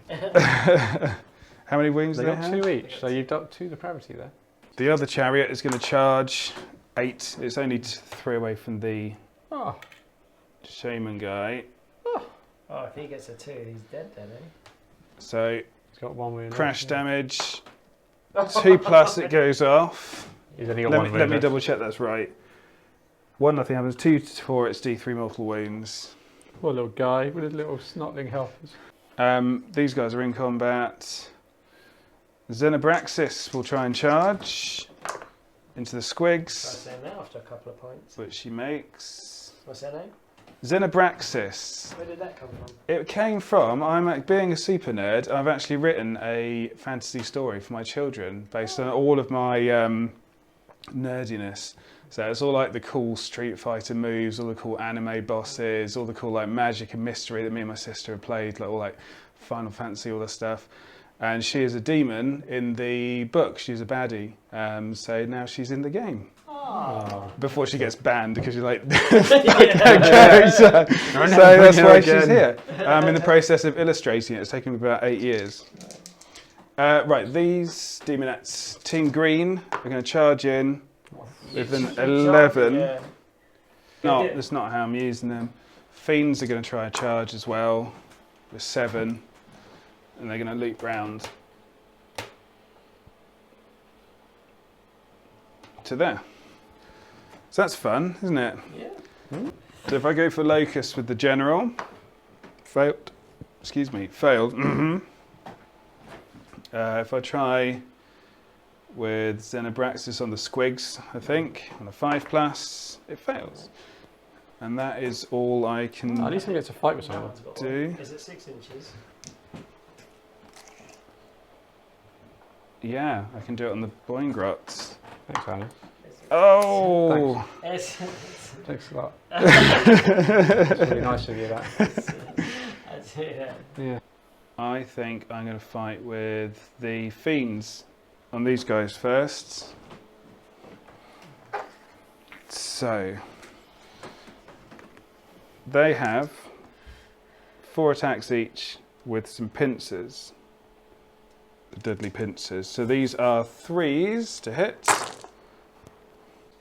How many wounds They do they got have? 2 each, so you've got 2 depravity there. The other chariot is going to charge 8. It's only 3 away from the Oh, shaman guy. Oh, if he gets a 2, he's dead then, eh? So he's got 1 wound. crash damage. 2+ it goes off. He's only got 1 wound. Let me left. double check that's right. 1 nothing happens. 2 to 4 it's D3 mortal wounds. Poor little guy with his little snotling helpers. These guys are in combat. Xenobraxis will try and charge. into the That's squigs, there now after a couple of points. which she makes. What's their name? Xenobraxis. Where did that come from? It came from, being a super nerd, I've actually written a fantasy story for my children based on all of my nerdiness. So it's all like the cool Street Fighter moves, all the cool anime bosses, all the cool like magic and mystery that me and my sister have played, like all like Final Fantasy, all this stuff. And she is a demon in the book. She's a baddie. So now she's in the game. Oh. Before she gets banned because you're like, Yeah. so that's why she's here. I'm in the process of illustrating it. It's taken me about 8 years. Right, these demonettes, Team Green, are going to charge in with an 11. Yeah. No, that's not how I'm using them. Fiends are going to try a charge as well with 7. And they're going to loop round to there. So that's fun, isn't it? Yeah. So if I go for Locust with the General, failed. If I try with Xenobraxis on the squigs, I think, on a 5+, it fails. And that is all I can At least I get to fight with someone. do. Is it 6 inches? Yeah, I can do it on the Boingrots. Thanks, Ali. Oh! Thanks a lot. It's really nice of you, that. Yeah. I think I'm going to fight with the Fiends on these guys first. So, they have 4 attacks each with some pincers. The deadly pincers. So these are 3s to hit.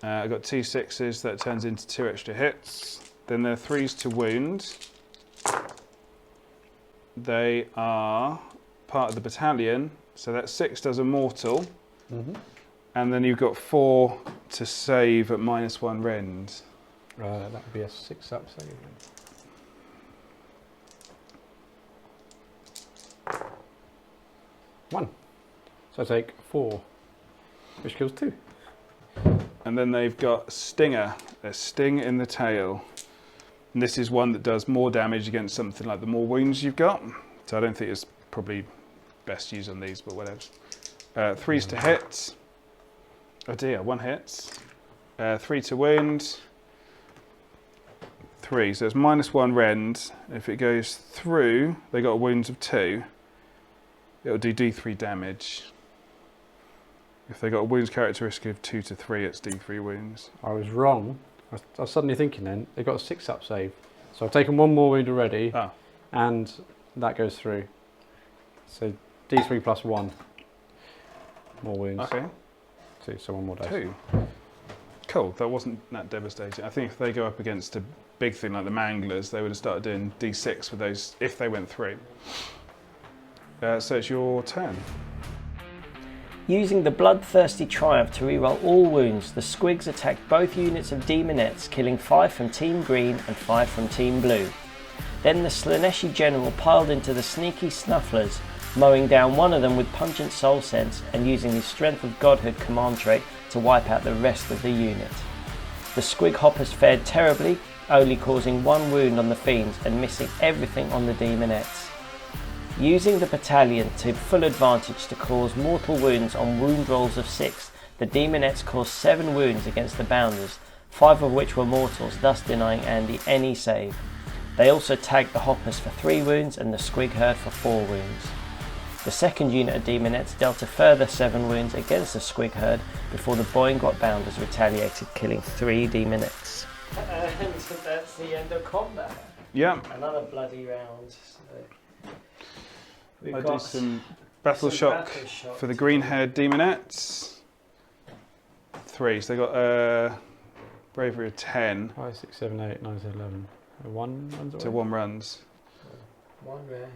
I've got 2 6s, that turns into 2 extra hits. Then they're 3s to wound. They are part of the battalion, so that 6 does a mortal. And then you've got 4 to save at -1 rend. That would be a 6-up save. 1. So I take 4, which kills 2. And then they've got Stinger, a sting in the tail. And this is one that does more damage against something like the more wounds you've got. So I don't think it's probably best used on these, but whatever. 3s to hit. Oh dear, 1 hits. 3 to wound. 3, so it's -1 rend. If it goes through, they got wounds of 2. It'll do D3 damage. If they got a wounds characteristic of 2 to 3, it's D3 wounds. I was wrong. I was suddenly thinking then, they got a 6-up save. So I've taken 1 more wound already, and that goes through. So D3 plus 1. More wounds. Okay. 2, so 1 more dice. 2. Cool, that wasn't that devastating. I think if they go up against a big thing like the Manglers, they would have started doing D6 with those if they went through. So it's your turn. Using the Bloodthirsty Triumph to reroll all wounds, the squigs attacked both units of demonettes, killing 5 from Team Green and 5 from Team Blue. Then the Slaanesh General piled into the sneaky Snufflers, mowing down one of them with pungent soul sense and using his Strength of Godhood command trait to wipe out the rest of the unit. The squig hoppers fared terribly, only causing 1 wound on the fiends and missing everything on the demonettes. Using the battalion to full advantage to cause mortal wounds on wound rolls of 6, the demonettes caused 7 wounds against the bounders, 5 of which were mortals, thus denying Andy any save. They also tagged the hoppers for 3 wounds and the squig herd for 4 wounds. The second unit of demonettes dealt a further 7 wounds against the squig herd before the Boingot bounders retaliated, killing 3 demonettes. And that's the end of combat. Yeah. Another bloody round. So. I do some battle shock for the green-haired demonettes. 3, so they got bravery of 10. 5, 6, 7, 8, 9, 10, 11. 1 runs away? So 1 runs. 1 round.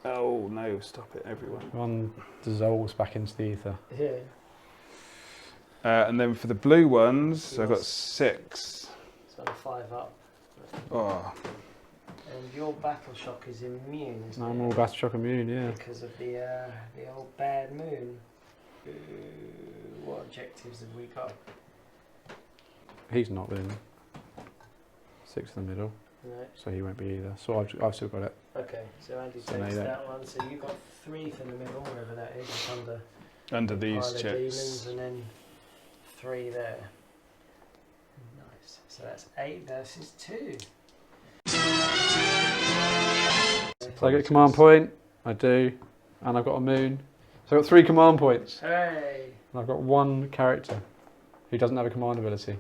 Oh no, stop it everyone. 1 dissolves back into the ether. Yeah. And then for the blue ones, I've got 6. So 5 up. Oh. And your battle shock is immune, isn't I'm it? all battle shock immune, yeah. Because of the old bad moon. What objectives have we got? He's not in 6 in the middle, No. so he won't be either. So I've still got it. Okay, so Andy So takes no, that one. So you've got 3 for the middle, wherever that is. It's Under the these pile of demons, chips. and then 3 there. Nice. So that's 8 versus 2. So I get a command point, I do, and I've got a moon. So I've got 3 command points. Hooray! And I've got 1 character who doesn't have a command ability.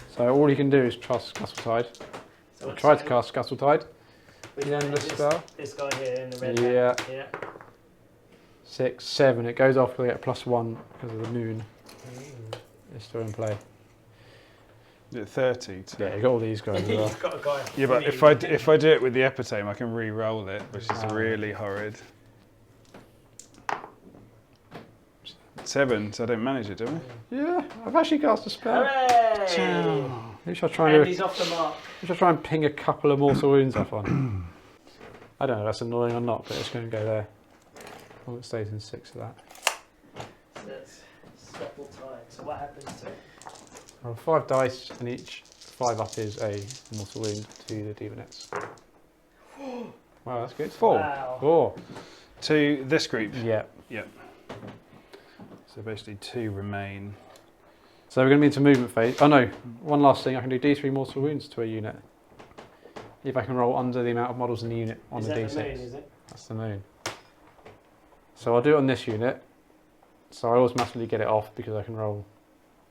So all you can do is cast Scuttle-Tide. So I'll try to cast Scuttle-Tide. Which The one endless is spell. This guy here in the red. Yeah. Yeah. 6, 7. It goes off because I get +1 because of the moon. Mm. It's still in play. Yeah, 30. Yeah, you got all these guys as well. You've got a guy. Yeah, but if I do it with the epitome, I can re-roll it, which is Ah. really horrid. 7, so I don't manage it, do I? Yeah, I've actually cast a spell. Hooray! Maybe shall I try and Andy's off the mark. try and ping a couple of mortal wounds off on. I don't know if that's annoying or not, but it's going to go there. As long as it stays in 6 of that. So that's Scuttle Tide. So what happens to it? Roll 5 dice, and each 5 up is a mortal wound to the Demonettes. Wow, that's good. 4. Wow. 4. To this group. Yeah. Yep. So basically 2 remain. So we're going to be into movement phase. Oh no, one last thing. I can do D3 mortal wounds to a unit. If I can roll under the amount of models in the unit on Is the that D6. the moon, is it? That's the moon. So I'll do it on this unit. So I automatically get it off because I can roll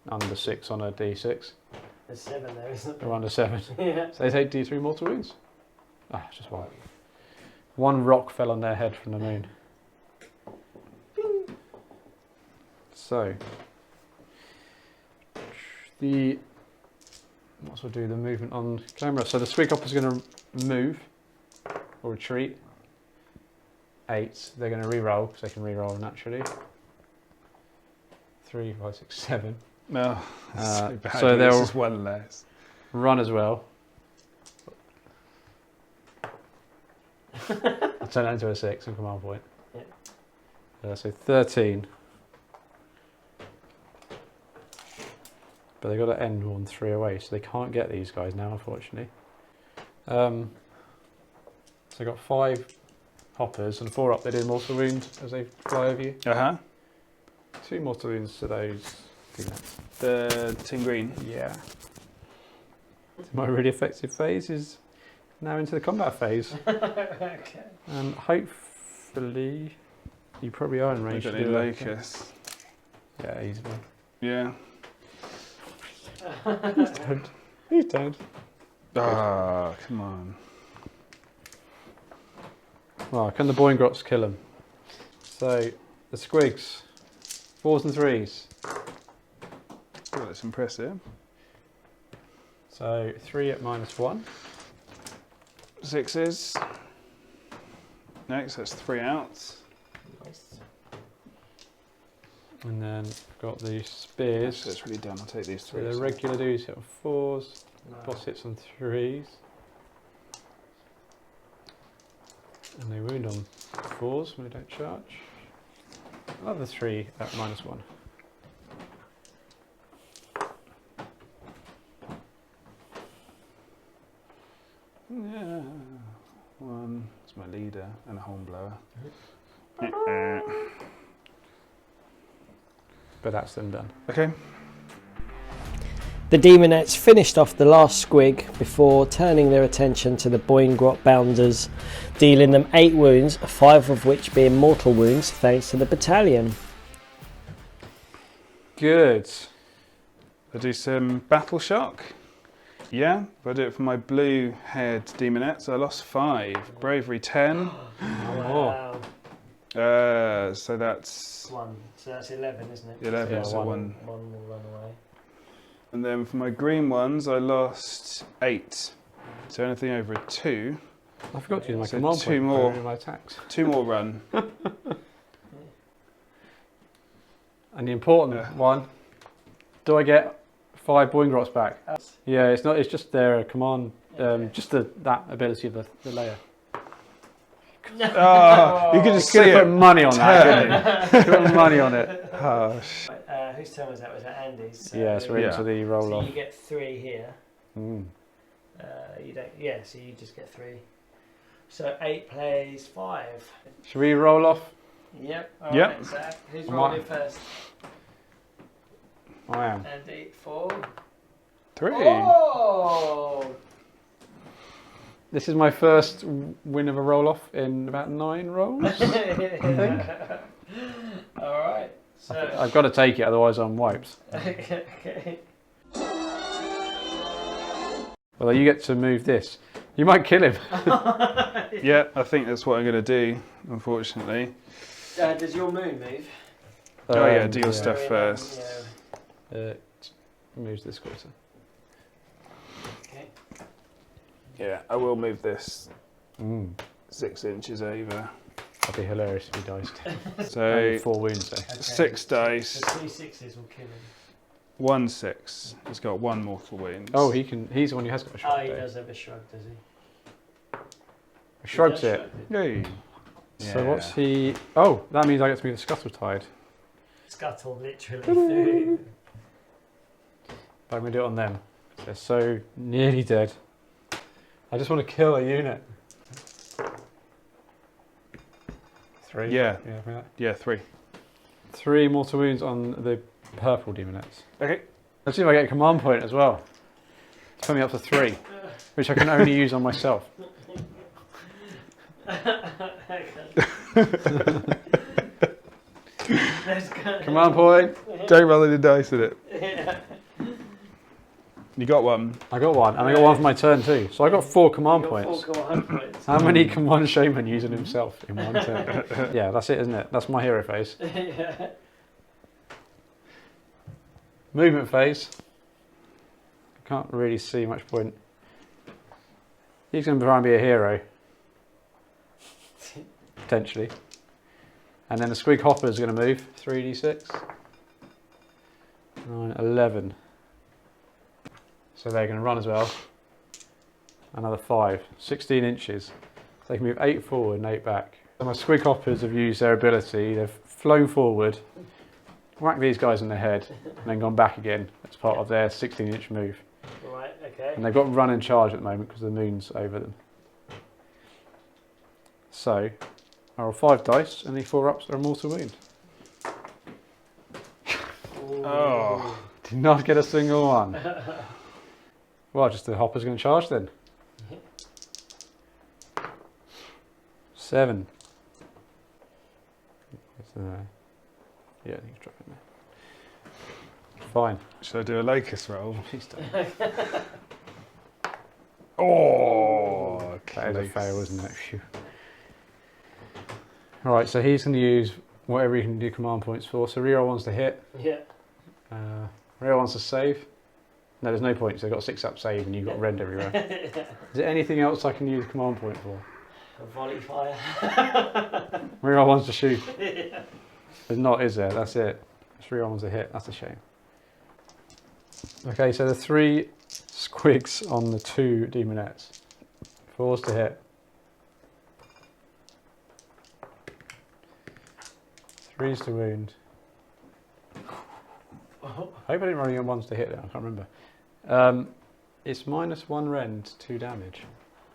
under 6 on a D6. There's 7 there, isn't there? Or under 7. Yeah. So they take D3 mortal wounds. Ah, just one. 1 rock fell on their head from the moon. So what will do the movement on camera. So the Squig Hopper is going to move or retreat. 8. They're going to re-roll because they can re-roll naturally. 3, 5, 6, 7. No, that's so bad. so they'll- This is 1 less. Run as well. I'll turn that into a 6 on command point. Yeah. So 13. But they've got to end more than 3 away, so they can't get these guys now, unfortunately. So I've got 5 hoppers and 4 up. They do mortal wound as they fly over you. 2 mortal wounds to those. The tin green. Yeah. My really effective phase is now into the combat phase. Okay. Hopefully, you probably are in range We've to got do any it. locus. Yeah, easily. Yeah. Please don't. Please don't. Ah, come on. Well, can the Boingrots kill them? So, the Squigs. 4s and 3s. Oh, that's impressive. So, 3 at -1. 6s. Next, that's 3 outs. Nice. And then I've got the spears. So it's really done. I'll take these So 3. the regular dudes hit on 4s. Boss hits on 3s. And they wound on 4s when they don't charge. Another 3 at -1. Yeah. 1. It's my leader and a hornblower. But that's them done. Okay. The Demonettes finished off the last squig before turning their attention to the Boingrot Bounders, dealing them 8 wounds, 5 of which being mortal wounds thanks to the battalion. Good. I'll do some battle shock. Yeah, but I do it for my blue haired demonettes. I lost 5. Bravery 10. Wow. So that's 1. So that's 11, isn't it? 11. Yeah, so one. 1. Will run away. And then for my green ones, I lost 8. So anything over a 2. I forgot to use my So command 2 point more. for my attacks. 2 more run. And the important one, do I get 5 Boingrots back? Yeah, it's not. It's just their command, just that ability of the layer. Oh, you could just see Could have it. put money on that, couldn't you? Put money on it. Oh, Whose turn was that? Was that Andy's? So, Yeah, so we're into the roll so off. you get 3 here. Mm. You don't. Yeah, so you just get 3. So 8 plays 5. Should we roll off? Yep. Yep. Alright, Zach. Who's I rolling might- first? I am. Andy, 4. 3. Oh! This is my first win of a roll off in about 9 rolls. Alright. So. I've got to take it, otherwise I'm wiped. Okay. Although you get to move this. You might kill him. Yeah, I think that's what I'm going to do, unfortunately. Does your moon move? Oh yeah, do your stuff Yeah, first. Moves this quarter. Okay. Yeah, I will move this Mm. 6 inches over. That'd be hilarious if he diced. So 4 wounds though. Okay. 6 dice, The 2 6s will kill him. 1 6. He's got 1 mortal wound. Oh, he's the one who has got a shrug. Oh, he though. does have a shrug, does he? He shrugs He does it. shrug Yay. So what's he... Oh, that means I get to move the scuttle tide. Scuttle literally through. But I'm going to do it on them. They're so nearly dead. I just want to kill a unit. 3? Yeah. Yeah, I mean that. Yeah, 3. 3 mortal wounds on the purple demonettes. Okay. Let's see if I get a command point as well. It's put me up to 3, which I can only use on myself. Command point. Don't roll any dice with it. Yeah. You got 1. I got 1, and I got 1 for my turn too. So I got 4 command You got points. 4 command points. How many can one shaman use on himself in 1 turn? Yeah, that's it, isn't it? That's my hero phase. Yeah. Movement phase. I can't really see much point. He's going to try and be a hero. Potentially. And then the squig hopper is going to move. 3d6. 9, 11. So they're going to run as well. Another 5. 16 inches. They can move 8 forward and 8 back. So my squig hoppers have used their ability. They've flown forward, whacked these guys in the head, and then gone back again. That's part of their 16-inch move. Right, okay. And they've got run and charge at the moment because the moon's over them. So, I roll 5 dice, and the 4 ups are a mortal wound. Oh. Did not get a single one. Well, just the hopper's going to charge then. 7. Yeah, I think it's dropping there. Fine. Should I do a locust roll? Please don't. Oh, That is a close. fail, isn't it? Phew. Right, so he's going to use whatever he can do command points for. So reroll one's to hit. Yeah. Reroll one's to save. No, there's no points. They've got 6 up save and you've got rend everywhere. Is there anything else I can use a command point for? A volley fire. Reroll one's to shoot. Yeah. There's not, is there? That's it. Just reroll one's to hit. That's a shame. Okay, so the 3 squigs on the 2 demonettes. 4's to hit. 3's to wound. I hope I didn't roll any ones to hit there, I can't remember. It's -1 rend, 2 damage.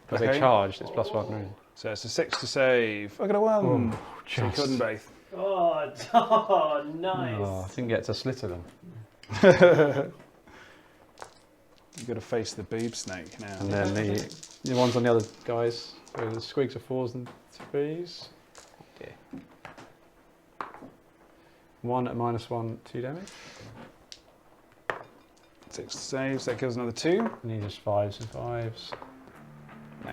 Because they Okay. charged, it's +1 rend. So it's a 6 to save. I got a 1. Oh, So you just. couldn't both. Oh, nice. Oh, I didn't get to slitter them. You've got to face the boob snake now. And then the ones on the other guys, so the squigs are 4s and 3s. Oh dear. 1 at -1, 2 damage. 6 to save, so that kills another 2. And these are 5s and 5s. No.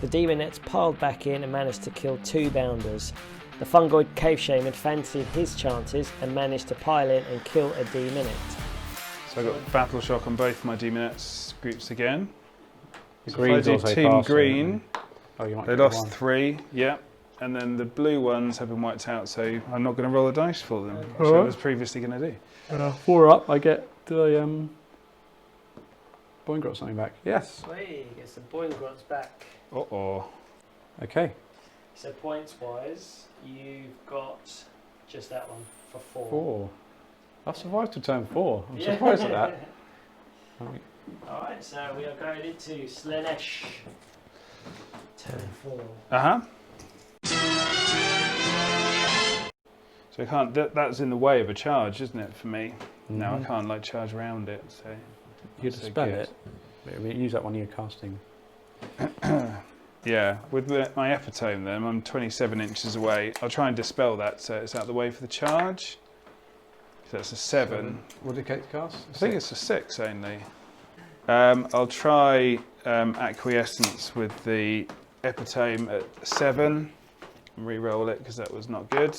The demonettes piled back in and managed to kill 2 bounders. The fungoid cave shaman fancied his chances and managed to pile in and kill a demonette. So I've got battle shock on both my demonettes groups again. The So greens if I do also Team pass, Green, don't they? Oh, you might they get lost one. 3, yeah. And then the blue ones have been wiped out, so I'm not going to roll a dice for them, which I Alright. was previously going to do. 4 up, I get the Boingrot something back. Yes. Sweet, get some Boingrots back. Uh-oh. Okay. So points wise, you've got just that one for 4. 4. I survived to turn 4. I'm surprised at that. Alright, so we are going into Slaanesh Turn 4. So I can't. That's in the way of a charge, isn't it, for me? No, I Mhm. can't like charge around it. So You that's dispel good. it. I mean, use that one you're casting. Yeah, with my epitome then, I'm 27 inches away. I'll try and dispel that so it's out of the way for the charge. So that's a 7. What did Kate cast? I think it's a 6 only. I'll try Acquiescence with the epitome at 7. Re-roll it because that was not good.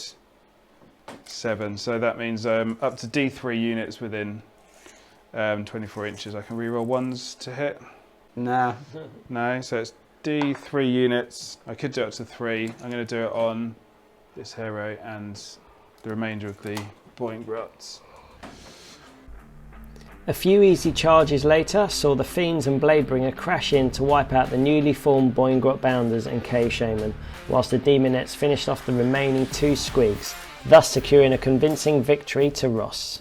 7, so that means up to D3 units within 24 inches. I can re-roll 1s to hit. Nah. No, so it's D3 units. I could do up to 3. I'm going to do it on this hero and the remainder of the Boingrots. A few easy charges later saw the Fiends and Bladebringer crash in to wipe out the newly formed Boingrot Bounders and Cave Shaman, whilst the Demonettes finished off the remaining 2 Squigs, thus securing a convincing victory to Ross.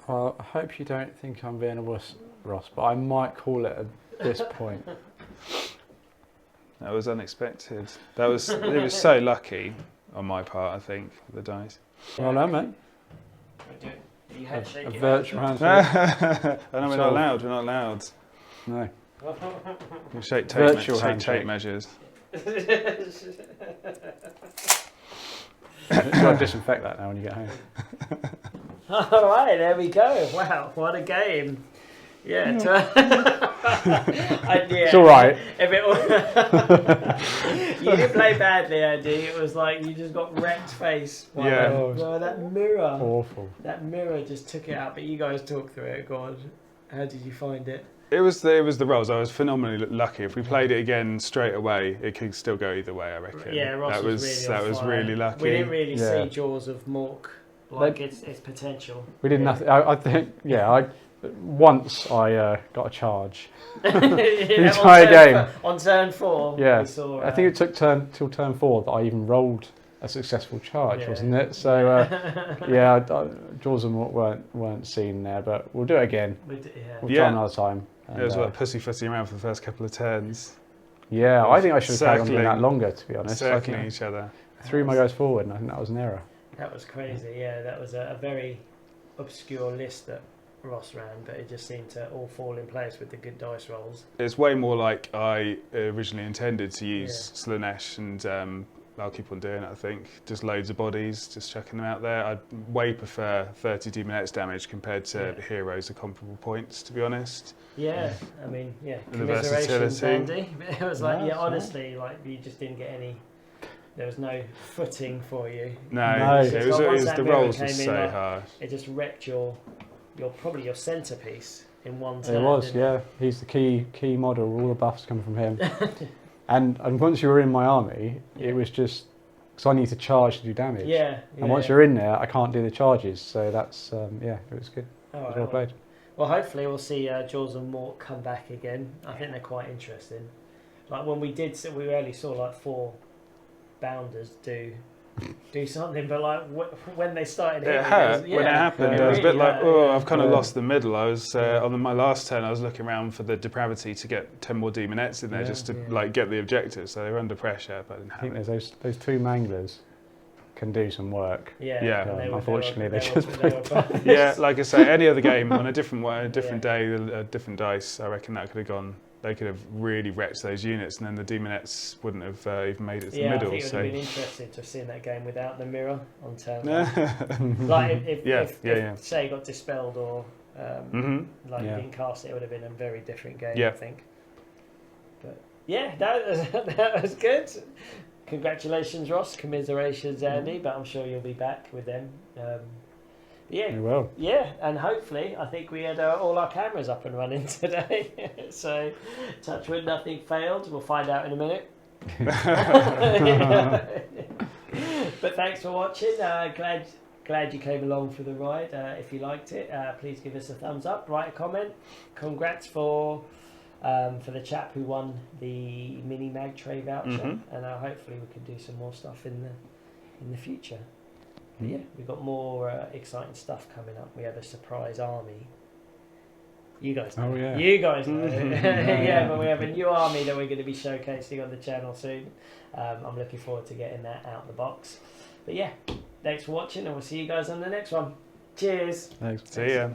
Well, I hope you don't think I'm being a wuss, Ross, but I might call it at this point. That was unexpected. It was so lucky on my part, I think, the dice. Well done, mate. You A virtual handshake. I know we're not allowed. We're not allowed. No. We shake Virtual tape handshake. measures. You've got to disinfect that now when you get home. Alright, there we go. Wow, what a game. Yeah, It's all right. If you didn't play badly, Andy. It was like you just got wrecked face. Wow. Yeah. Oh, that mirror. Awful. That mirror just took it out. But you guys talk through it. Go on. How did you find it? It was the rolls. I was phenomenally lucky. If we played it again straight away, it could still go either way, I reckon. Yeah, Ross that was really lucky. We didn't really Yeah. see Jaws of Mork like its potential. We did nothing. I think, once I got a charge. The entire game. On turn 4, Yeah. we saw, I think it took till turn 4 that I even rolled a successful charge, Yeah. wasn't it? So, Jaws of Mork weren't seen there, but we'll do it again. We'll try another time. It was like pussyfooting around for the first couple of turns. Yeah, I think I should have carried on doing that Circling. longer, to be honest. I Circling think each other. I threw my guys forward, and I think that was an error. That was crazy, yeah. That was a very obscure list that Ross ran, but it just seemed to all fall in place with the good dice rolls. It's way more like I originally intended to use Slaanesh, and I'll keep on doing it, I think. Just loads of bodies, just chucking them out there. I'd way prefer 30 Demonettes damage compared to heroes of comparable points, to be honest. Yeah, I mean, And the commiserations, versatility. Andy. It was like, No, honestly, like you just didn't get any. There was no footing for you. No. It was Once that the mirror rolls were came in, so like, hard. It just wrecked your centerpiece in one turn. It was, didn't yeah. He's the key model. All the buffs come from him. and once you were in my army, it was just because I need to charge to do damage. Yeah. And once you're in there, I can't do the charges. So that's it was good. All It was right, well played. Well, hopefully we'll see Jaws of Mork come back again. I think they're quite interesting. Like when we only saw like 4 bounders do something, but like when they started hitting, It hurt when it happened. I was a bit like, I've kind of lost the middle. I was on my last turn. I was looking around for the depravity to get 10 more Demonettes in there just to like get the objective. So they were under pressure, but I didn't have I think it. there's those 2 manglers can do some work. Yeah. Unfortunately, they just Yeah, like I say, any other game on a different day, a different dice. I reckon that could have gone. They could have really wrecked those units, and then the Demonettes wouldn't have even made it to the middle. I think it would have been interesting to have seen that game without the mirror on turn 1. Mm-hmm. Like if say it got dispelled or you didn't cast it, it would have been a very different game, I think. But yeah, that was good. Congratulations, Ross. Commiserations, Andy. But I'm sure you'll be back with them. We will. Yeah, and hopefully, I think we had all our cameras up and running today. So, touch wood, nothing failed. We'll find out in a minute. But thanks for watching. Glad you came along for the ride. If you liked it, please give us a thumbs up, write a comment. Congrats for for the chap who won the MiniMagTray voucher, and hopefully we can do some more stuff in the future. But yeah, we've got more exciting stuff coming up. We have a surprise army. You guys know. Oh, yeah. You guys know. Yeah, but we have a new army that we're going to be showcasing on the channel soon. I'm looking forward to getting that out of the box. But yeah, thanks for watching, and we'll see you guys on the next one. Cheers. Thanks. See ya.